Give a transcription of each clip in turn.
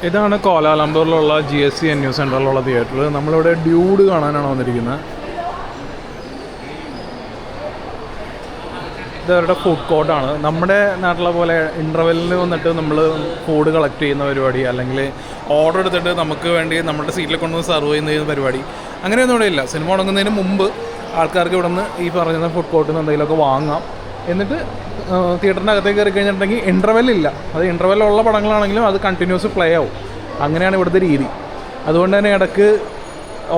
ഇതാണ് കോലാലംപൂരിലുള്ള GSCNU സെൻട്രലിലുള്ള theatre. നമ്മളിവിടെ dude കാണാനാണ് വന്നിരിക്കുന്നത്. ഇതവരുടെ ഫുഡ് കോർട്ടാണ്. നമ്മുടെ നാട്ടിലെ പോലെ ഇൻ്റർവെല്ലിന് വന്നിട്ട് നമ്മൾ ഫുഡ് കളക്ട് ചെയ്യുന്ന പരിപാടി, അല്ലെങ്കിൽ ഓർഡർ എടുത്തിട്ട് നമുക്ക് വേണ്ടി നമ്മുടെ സീറ്റിൽ കൊണ്ടുവന്ന് സെർവ് ചെയ്യുന്ന പരിപാടി അങ്ങനെയൊന്നും ഇവിടെ ഇല്ല. സിനിമ തുടങ്ങുന്നതിന് മുമ്പ് ആൾക്കാർക്ക് ഇവിടെ നിന്ന് ഈ പറയുന്ന ഫുഡ് കോർട്ടിൽ നിന്ന് എന്തെങ്കിലുമൊക്കെ വാങ്ങാം. എന്നിട്ട് തിയേറ്ററിൻ്റെ അകത്തേക്ക് കയറി കഴിഞ്ഞിട്ടുണ്ടെങ്കിൽ ഇൻ്റർവെല്ലില്ല. അത് ഇൻ്റർവെല്ലുള്ള പടങ്ങളാണെങ്കിലും അത് കണ്ടിന്യൂസ് പ്ലേ ആവും. അങ്ങനെയാണ് ഇവിടുത്തെ രീതി. അതുകൊണ്ട് തന്നെ ഇടയ്ക്ക്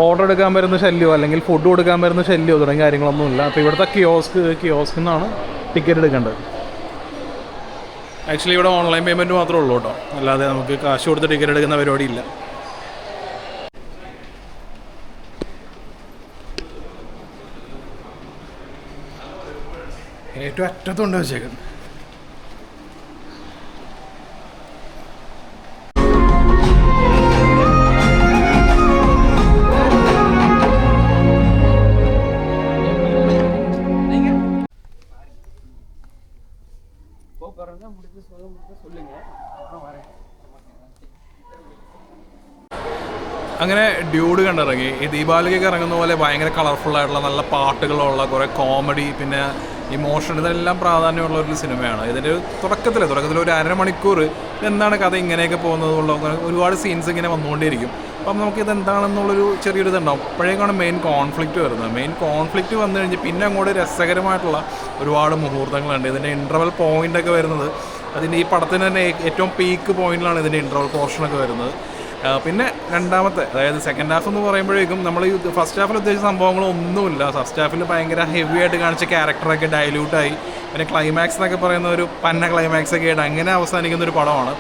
ഓർഡർ എടുക്കാൻ വരുന്ന ശല്യമോ അല്ലെങ്കിൽ ഫുഡ് കൊടുക്കാൻ വരുന്ന ശല്യമോ തുടങ്ങിയ കാര്യങ്ങളൊന്നുമില്ല. അപ്പോൾ ഇവിടുത്തെ കിയോസ്ക് നിന്നാണ് ടിക്കറ്റ് എടുക്കേണ്ടത്. ആക്ച്വലി ഇവിടെ ഓൺലൈൻ പേയ്മെൻറ്റ് മാത്രമേ ഉള്ളൂ കേട്ടോ, അല്ലാതെ നമുക്ക് കാശ് കൊടുത്ത് ടിക്കറ്റ് എടുക്കുന്ന പരിപാടിയില്ല. ഏറ്റവും അറ്റത്തുണ്ട് വെച്ചേക്കുന്നത്. അങ്ങനെ ഡ്യൂഡ് കണ്ടിറങ്ങി. ഈ ദീപാവലിക്കൊക്കെ ഇറങ്ങുന്ന പോലെ ഭയങ്കര കളർഫുള്ളായിട്ടുള്ള നല്ല പാട്ടുകളുള്ള കുറേ കോമഡി, പിന്നെ ഇമോഷൻ, ഇതെല്ലാം പ്രാധാന്യമുള്ള ഒരു സിനിമയാണ്. ഇതിൻ്റെ തുടക്കത്തിൽ ഒരു അരമണിക്കൂർ എന്താണ് കഥ ഇങ്ങനെയൊക്കെ പോകുന്നതുള്ള ഒരുപാട് സീൻസ് ഇങ്ങനെ വന്നുകൊണ്ടേയിരിക്കും. അപ്പം നമുക്കിത് എന്താണെന്നുള്ളൊരു ചെറിയൊരു ഇതുണ്ടാവും. അപ്പോഴേക്കാണ് മെയിൻ കോൺഫ്ലിക്റ്റ് വരുന്നത്. മെയിൻ കോൺഫ്ലിക്റ്റ് വന്നു കഴിഞ്ഞ് പിന്നെ അങ്ങോട്ട് രസകരമായിട്ടുള്ള ഒരുപാട് മുഹൂർത്തങ്ങളുണ്ട്. ഇതിൻ്റെ ഇൻ്റർവൽ പോയിൻ്റൊക്കെ വരുന്നത് അതിൻ്റെ ഈ പടത്തിന് തന്നെ ഏറ്റവും പീക്ക് പോയിന്റിലാണ് ഇതിൻ്റെ ഇൻ്റർവൽ പോർഷനൊക്കെ വരുന്നത്. പിന്നെ രണ്ടാമത്തെ, അതായത് സെക്കൻഡ് ഹാഫ് എന്ന് പറയുമ്പോഴേക്കും നമ്മൾ ഈ ഫസ്റ്റ് ഹാഫിൽ ഉദ്ദേശിച്ച സംഭവങ്ങളൊന്നുമില്ല. ഫസ്റ്റ് ഹാഫിൽ ഭയങ്കര ഹെവി ആയിട്ട് കാണിച്ച ക്യാരക്ടറൊക്കെ ഡൈല്യൂട്ടായി. പിന്നെ ക്ലൈമാക്സ് എന്നൊക്കെ പറയുന്ന ഒരു പന്ന ക്ലൈമാക്സൊക്കെ ആയിട്ട് അങ്ങനെ അവസാനിക്കുന്ന ഒരു പടമാണ്.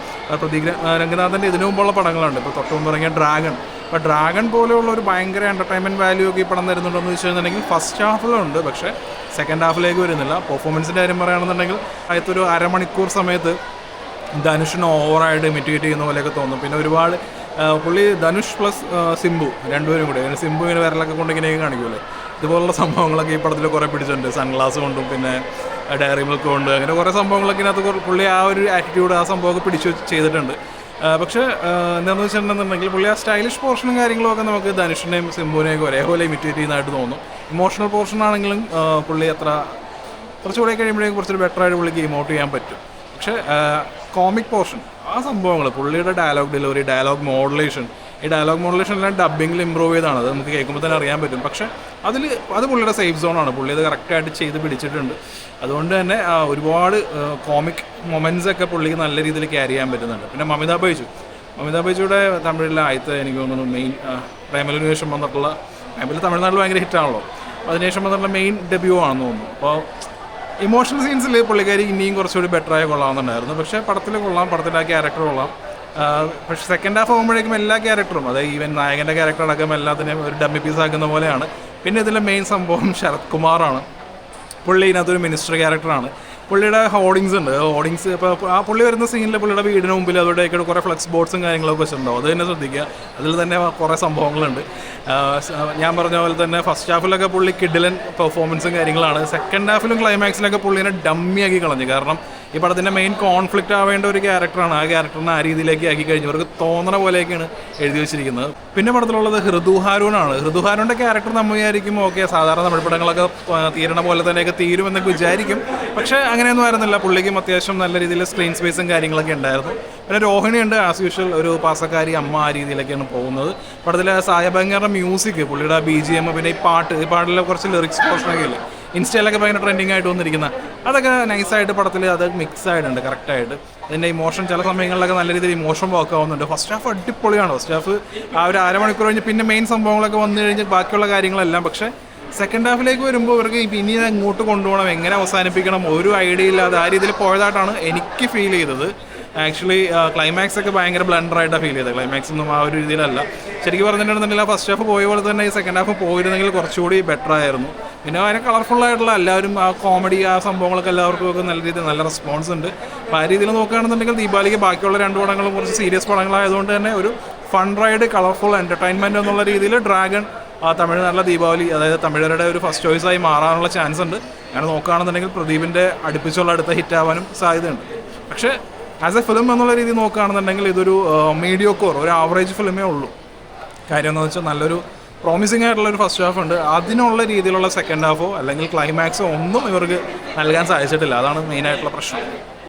പ്രതീക് രംഗനാഥൻ്റെ ഇതിനു മുമ്പുള്ള പടങ്ങളുണ്ട്. ഇപ്പോൾ തൊട്ട് മുമ്പ് ഇറങ്ങിയ ഡ്രാഗൺ. അപ്പോൾ ഡ്രാഗൺ പോലെയുള്ള ഒരു ഭയങ്കര എൻ്റർടൈൻമെൻറ്റ് വാല്യൂ ഒക്കെ ഈ പടം തരുന്നുണ്ടെന്ന് വെച്ച് കഴിഞ്ഞിട്ടുണ്ടെങ്കിൽ ഫസ്റ്റ് ഹാഫിലുണ്ട്, പക്ഷേ സെക്കൻഡ് ഹാഫിലേക്ക് വരുന്നില്ല. പെർഫോമൻസിൻ്റെ കാര്യം പറയുകയാണെന്നുണ്ടെങ്കിൽ ആദ്യത്തൊരു അരമണിക്കൂർ സമയത്ത് ധനുഷിന് ഓവറായിട്ട് ഇമിറ്റേറ്റ് ചെയ്യുന്ന പോലെയൊക്കെ തോന്നും. പിന്നെ ഒരുപാട് പുള്ളി ധനുഷ് പ്ലസ് സിംബു രണ്ടുപേരും കൂടെ, സിംബു ഇങ്ങനെ വിരലൊക്കെ കൊണ്ട് ഇങ്ങനെയൊക്കെ കാണിക്കുമല്ലോ, ഇതുപോലുള്ള സംഭവങ്ങളൊക്കെ ഈ പടത്തിൽ കുറേ പിടിച്ചിട്ടുണ്ട്. സൺഗ്ലാസ് കൊണ്ടും പിന്നെ ഡയറി മിൽക്ക് കൊണ്ട് അങ്ങനെ കുറേ സംഭവങ്ങളൊക്കെ ഇതിനകത്ത് പുള്ളി ആ ഒരു ആറ്റിറ്റ്യൂഡ് ആ സംഭവമൊക്കെ പിടിച്ച് ചെയ്തിട്ടുണ്ട്. പക്ഷേ എന്താണെന്ന് വെച്ചിട്ടുണ്ടെന്നുണ്ടെങ്കിൽ പുള്ളി ആ സ്റ്റൈലിഷ് പോർഷനും കാര്യങ്ങളും ഒക്കെ നമുക്ക് ധനുഷിനെയും സിംബുവിനെയൊക്കെ ഒരേപോലെ ഇമിറ്റേറ്റ് ചെയ്യുന്നതായിട്ട് തോന്നും. ഇമോഷണൽ പോർഷൻ ആണെങ്കിലും പുള്ളി കുറച്ചുകൂടെ കഴിയുമ്പോഴേക്കും കുറച്ചൊരു ബെറ്ററായിട്ട് പുള്ളിക്ക് ഇമോട്ട് ചെയ്യാൻ പറ്റും. പക്ഷേ കോമിക് പോർഷൻ ആ സംഭവങ്ങൾ, പുള്ളിയുടെ ഡയലോഗ് ഡെലിവറി, ഡയലോഗ് മോഡുലേഷൻ, ഈ ഡയലോഗ് മോഡുലേഷൻ എല്ലാം ഡബ്ബിങ്ങിൽ ഇമ്പ്രൂവ് ചെയ്താണ്. അത് നമുക്ക് കേൾക്കുമ്പോൾ തന്നെ അറിയാൻ പറ്റും. പക്ഷേ അത് പുള്ളിയുടെ സേഫ് സോണാണ്. പുള്ളി അത് കറക്റ്റായിട്ട് ചെയ്ത് പിടിച്ചിട്ടുണ്ട്. അതുകൊണ്ട് തന്നെ ഒരുപാട് കോമിക് മൊമെൻറ്റ്സ് ഒക്കെ പുള്ളിക്ക് നല്ല രീതിയിൽ ക്യാരി ചെയ്യാൻ പറ്റുന്നുണ്ട്. പിന്നെ മമിത ബൈജുയുടെ തമിഴിലെ ആദ്യത്തെ എനിക്ക് തോന്നുന്നു മെയിൻ പ്രേമലിന് ശേഷം വന്നിട്ടുള്ള, പ്രേമൽ തമിഴ്നാട്ടിൽ ഭയങ്കര ഹിറ്റാണല്ലോ, അതിനുശേഷം വന്നിട്ടുള്ള മെയിൻ ഡെബ്യൂ ആണെന്ന് തോന്നുന്നു. അപ്പോൾ ഇമോഷണൽ സീൻസിൽ പുള്ളിക്കാരി ഇനിയും കുറച്ചുകൂടി ബെറ്ററായി കൊള്ളാമെന്നുണ്ടായിരുന്നു. പക്ഷേ പടത്തിൽ കൊള്ളാം, പടത്തിൻ്റെ ആ ക്യാരക്ടർ കൊള്ളാം. പക്ഷേ സെക്കൻഡ് ഹാഫ് ആകുമ്പോഴേക്കും എല്ലാ ക്യാരക്ടറും, അതായത് ഈവൻ നായകൻ്റെ ക്യാരക്ടർ അടക്കം എല്ലാത്തിനെയും ഒരു ഡമ്മി പീസ് ആക്കുന്ന പോലെയാണ്. പിന്നെ ഇതിലെ മെയിൻ സംഭവം ശരത് കുമാറാണ്. പുള്ളി ഇതിനകത്തൊരു മിനിസ്റ്റർ ക്യാരക്ടറാണ്. പുള്ളിയുടെ ഹോർഡിങ്സ് ഉണ്ട്. ഹോർഡിങ്സ് ഇപ്പോൾ ആ പുള്ളി വരുന്ന സീനിൽ പുള്ളിയുടെ വീടിന് മുമ്പിൽ അതോടെയൊക്കെ കുറേ ഫ്ലെക്സ് ബോർഡ്സും കാര്യങ്ങളൊക്കെ വെച്ചിട്ടുണ്ടാവും. അത് തന്നെ ശ്രദ്ധിക്കുക. അതിൽ തന്നെ കുറേ സംഭവങ്ങളുണ്ട്. ഞാൻ പറഞ്ഞ പോലെ തന്നെ ഫസ്റ്റ് ഹാഫിലൊക്കെ പുള്ളി കിഡിലൻ പെർഫോമൻസും കാര്യങ്ങളാണ്. സെക്കൻഡ് ഹാഫിലും ക്ലൈമാക്സിലൊക്കെ പുള്ളിനെ ഡമ്മിയാക്കി കളഞ്ഞു. കാരണം ഈ പടത്തിൻ്റെ മെയിൻ കോൺഫ്ലിക്റ്റ് ആവേണ്ട ഒരു ക്യാരക്ടറാണ്. ആ ക്യാരക്ടറിനെ ആ രീതിയിലേക്ക് ആക്കി കഴിഞ്ഞു. അവർക്ക് തോന്നണ പോലെയൊക്കെയാണ് എഴുതി വെച്ചിരിക്കുന്നത്. പിന്നെ പടത്തിലുള്ളത് ഹൃദു ഹാരൂനാണ്. ഹൃദു ഹാരൂൻ്റെ ക്യാരക്ടർ നമ്മൾ വിചാരിക്കും ഓക്കെ സാധാരണ തമിഴ് പടങ്ങളൊക്കെ തീരണ പോലെ തന്നെയൊക്കെ തീരുമെന്നൊക്കെ വിചാരിക്കും. പക്ഷേ അങ്ങനെയൊന്നും ആയിരുന്നില്ല. പുള്ളിക്കും അത്യാവശ്യം നല്ല രീതിയിൽ സ്ക്രീൻ സ്പേസും കാര്യങ്ങളൊക്കെ ഉണ്ടായിരുന്നു. പിന്നെ രോഹിണിയുണ്ട്, ആസ് യൂഷ്വൽ ഒരു പാസക്കാരി അമ്മ ആ രീതിയിലൊക്കെയാണ് പോകുന്നത്. പടത്തിലെ സായബങ്കറുടെ മ്യൂസിക്, പുള്ളിയുടെ BGM, പിന്നെ ഈ പാട്ടിലെ കുറച്ച് ലിറിക്സ് പോർഷനൊക്കെ ഇല്ലേ ഇൻസ്റ്റയിലൊക്കെ ഭയങ്കര ട്രെൻഡിങ് ആയിട്ട് വന്നിരിക്കുന്ന, അതൊക്കെ നൈസായിട്ട് പടത്തിൽ അത് മിക്സ് ആയിട്ടുണ്ട് കറക്റ്റായിട്ട്. അതിൻ്റെ ഇമോഷൻ ചില സമയങ്ങളിലൊക്കെ നല്ല രീതിയിൽ ഇമോഷൻ വർക്ക് ആവുന്നുണ്ട്. ഫസ്റ്റ് ഹാഫ് അടിപൊളിയാണ്. ഫസ്റ്റ് ഹാഫ് ആ ഒരു അരമണിക്കൂർ കഴിഞ്ഞ് പിന്നെ മെയിൻ സംഭവങ്ങളൊക്കെ വന്നു കഴിഞ്ഞ് ബാക്കിയുള്ള കാര്യങ്ങളെല്ലാം. പക്ഷേ സെക്കൻഡ് ഹാഫിലേക്ക് വരുമ്പോൾ ഇവർക്ക് ഇനി അങ്ങോട്ട് കൊണ്ടുപോകണം, എങ്ങനെ അവസാനിപ്പിക്കണം, ഒരു ഐഡിയ ഇല്ലാതെ ആ രീതിയിൽ പോയതായിട്ടാണ് എനിക്ക് ഫീൽ ചെയ്തത്. ആക്ച്വലി ക്ലൈമാക്സ് ഒക്കെ ഭയങ്കര ബ്ലണ്ടറായിട്ടാണ് ഫീൽ ചെയ്തത്. ക്ലൈമാക്സ് ഒന്നും ആ ഒരു രീതിയിലല്ല. ശരിക്കും പറഞ്ഞിട്ടുണ്ടെന്നില്ല ഫസ്റ്റ് ഹാഫ് പോയ പോലെ തന്നെ ഈ സെക്കൻഡ് ഹാഫ് പോയിരുന്നെങ്കിൽ കുറച്ചുകൂടി ബെറ്റർ ആയിരുന്നു. പിന്നെ അതിനെ കളർഫുള്ളായിട്ടുള്ള എല്ലാവരും ആ കോമഡി ആ സംഭവങ്ങളൊക്കെ എല്ലാവർക്കും ഒക്കെ നല്ല രീതിയിൽ നല്ല റെസ്പോൺസ് ഉണ്ട്. അപ്പോൾ ആ രീതിയിൽ നോക്കുകയാണെന്നുണ്ടെങ്കിൽ ദീപാവലിക്ക് ബാക്കിയുള്ള 2 പടങ്ങളും കുറച്ച് സീരിയസ് പടങ്ങളായതുകൊണ്ട് തന്നെ ഒരു ഫൺ റൈഡ്, കളർഫുൾ എൻ്റർടൈൻമെൻറ്റ് എന്നുള്ള രീതിയിൽ ഡ്രാഗൺ തമിഴ്നാട്ടിലെ ദീപാവലി, അതായത് തമിഴരുടെ ഒരു ഫസ്റ്റ് ചോയ്സായി മാറാനുള്ള ചാൻസ് ഉണ്ട്. അങ്ങനെ നോക്കുകയാണെന്നുണ്ടെങ്കിൽ പ്രദീപിൻ്റെ അടുപ്പിച്ചുള്ള അടുത്ത ഹിറ്റാവാനും സാധ്യതയുണ്ട്. പക്ഷേ ആസ് എ ഫിലിം എന്നുള്ള രീതി നോക്കുകയാണെന്നുണ്ടെങ്കിൽ ഇതൊരു മീഡിയോക്കോർ, ഒരു ആവറേജ് ഫിലിമേ ഉള്ളൂ. കാര്യം എന്താണെന്ന് വെച്ചാൽ നല്ലൊരു പ്രോമിസിംഗ് ആയിട്ടുള്ളൊരു ഫസ്റ്റ് ഹാഫ് ഉണ്ട്. അതിനുള്ള രീതിയിലുള്ള സെക്കൻഡ് ഹാഫോ അല്ലെങ്കിൽ ക്ലൈമാക്സോ ഒന്നും ഇവർക്ക് നൽകാൻ സാധിച്ചിട്ടില്ല. അതാണ് മെയിനായിട്ടുള്ള പ്രശ്നം.